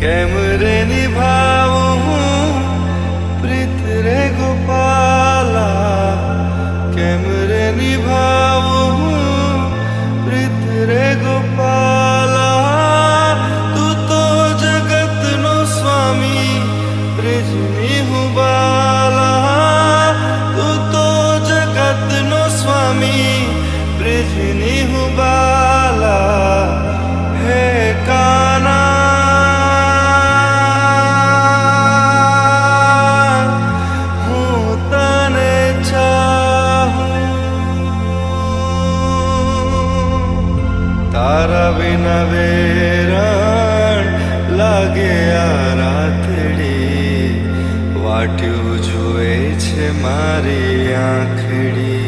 કેમ રે નિભાવું પ્રીત રે ગોપાલા, કેમ રે નિભાવું પ્રીત રે ગોપાલા. તું તો જગતનો સ્વામી, બ્રિજની હું બાલા. તું તો જગતનો સ્વામી, બ્રિજની હું બાલા. હે કાના, હું તને ચાહું. તારા વિના વેરણ લાગે આ રાતડી, વાટ્યું જુએ છે મારી આંખડી.